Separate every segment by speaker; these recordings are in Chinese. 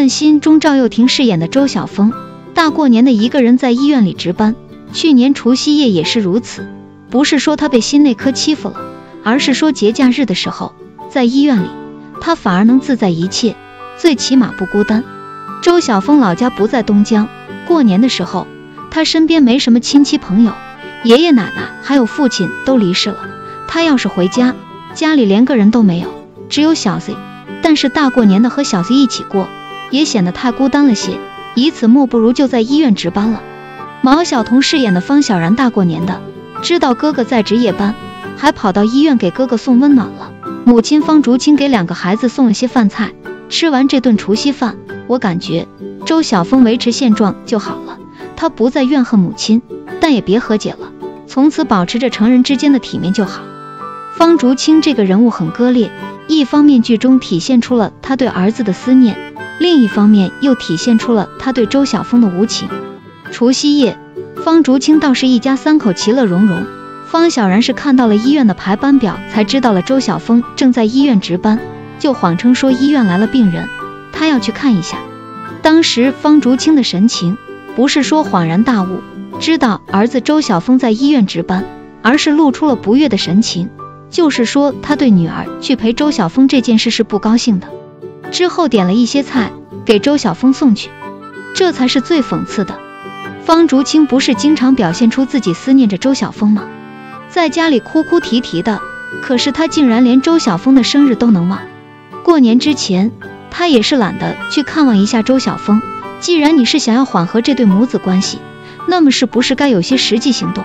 Speaker 1: 问心中赵又廷饰演的周晓峰，大过年的一个人在医院里值班，去年除夕夜也是如此，不是说他被心内科欺负了，而是说节假日的时候在医院里他反而能自在一切，最起码不孤单。周晓峰老家不在东江，过年的时候他身边没什么亲戚朋友，爷爷奶奶还有父亲都离世了，他要是回家，家里连个人都没有，只有小子，但是大过年的和小子一起过也显得太孤单了些，以此莫不如就在医院值班了。毛晓彤饰演的方小然大过年的知道哥哥在值夜班，还跑到医院给哥哥送温暖了。母亲方竹青给2个孩子送了些饭菜，吃完这顿除夕饭，我感觉周晓峰维持现状就好了，他不再怨恨母亲，但也别和解了，从此保持着成人之间的体面就好。方竹青这个人物很割裂，一方面剧中体现出了他对儿子的思念，另一方面又体现出了他对周晓峰的无情。除夕夜，方竹青倒是一家3口其乐融融，方小然是看到了医院的排班表才知道了周晓峰正在医院值班，就谎称说医院来了病人，他要去看一下。当时方竹青的神情不是说恍然大悟知道儿子周晓峰在医院值班，而是露出了不悦的神情，就是说他对女儿去陪周晓峰这件事是不高兴的。之后点了一些菜给周晓峰送去，这才是最讽刺的。方竹青不是经常表现出自己思念着周晓峰吗？在家里哭哭啼啼的，可是他竟然连周晓峰的生日都能忘。过年之前他也是懒得去看望一下周晓峰，既然你是想要缓和这对母子关系，那么是不是该有些实际行动？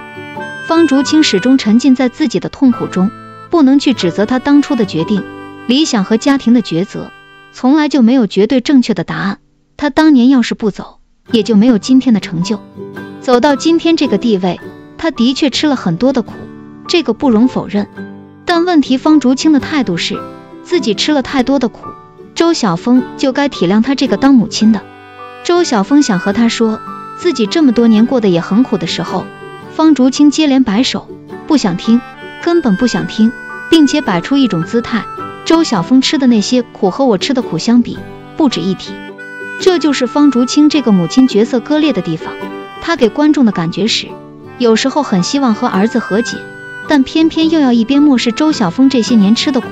Speaker 1: 方竹青始终沉浸在自己的痛苦中，不能去指责他当初的决定，理想和家庭的抉择从来就没有绝对正确的答案，他当年要是不走，也就没有今天的成就。走到今天这个地位，他的确吃了很多的苦，这个不容否认，但问题方竹青的态度是自己吃了太多的苦，周晓峰就该体谅他这个当母亲的。周晓峰想和他说自己这么多年过得也很苦的时候，方竹青接连摆手，不想听，根本不想听，并且摆出一种姿态，周晓峰吃的那些苦和我吃的苦相比不值一提。这就是方竹青这个母亲角色割裂的地方，他给观众的感觉是有时候很希望和儿子和解，但偏偏又要一边漠视周晓峰这些年吃的苦，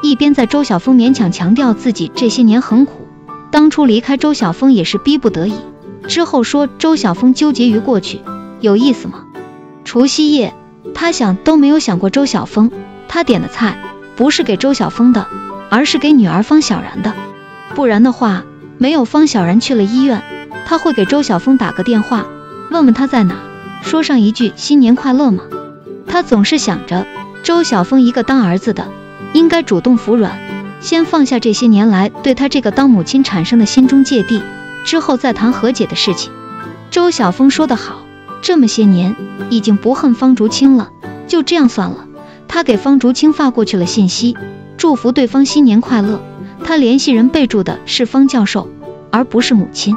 Speaker 1: 一边在周晓峰勉强强调自己这些年很苦，当初离开周晓峰也是逼不得已，之后说周晓峰纠结于过去，有意思吗？除夕夜他想都没有想过周晓峰，他点的菜不是给周晓峰的，而是给女儿方小然的，不然的话没有方小然去了医院，他会给周晓峰打个电话问问他在哪，说上一句新年快乐吗？他总是想着周晓峰一个当儿子的应该主动服软，先放下这些年来对他这个当母亲产生的心中芥蒂，之后再谈和解的事情。周晓峰说得好，这么些年已经不恨方竹青了，就这样算了。他给方竹青发过去了信息，祝福对方新年快乐，他联系人备注的是方教授而不是母亲，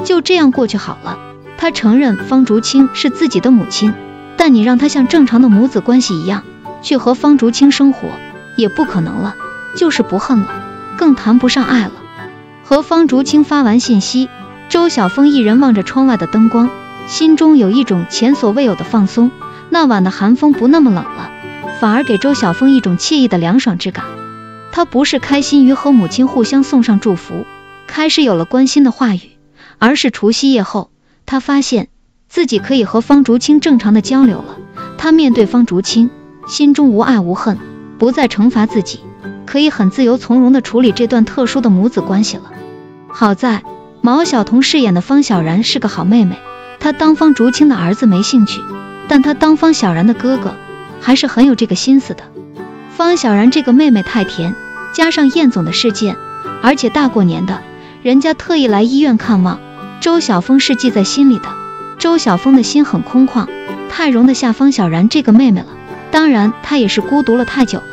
Speaker 1: 就这样过去好了。他承认方竹青是自己的母亲，但你让他像正常的母子关系一样去和方竹青生活也不可能了，就是不恨了，更谈不上爱了。和方竹青发完信息，周晓峰一人望着窗外的灯光，心中有一种前所未有的放松，那晚的寒风不那么冷了，反而给周晓峰一种惬意的凉爽之感。他不是开心于和母亲互相送上祝福，开始有了关心的话语，而是除夕夜后他发现自己可以和方竹青正常的交流了。他面对方竹青心中无爱无恨，不再惩罚自己，可以很自由从容地处理这段特殊的母子关系了。好在毛晓彤饰演的方小然是个好妹妹，她当方竹青的儿子没兴趣，但她当方小然的哥哥还是很有这个心思的。方小然这个妹妹太甜，加上燕总的事件，而且大过年的人家特意来医院看望，周晓峰是记在心里的。周晓峰的心很空旷，太容得下方小然这个妹妹了，当然她也是孤独了太久了。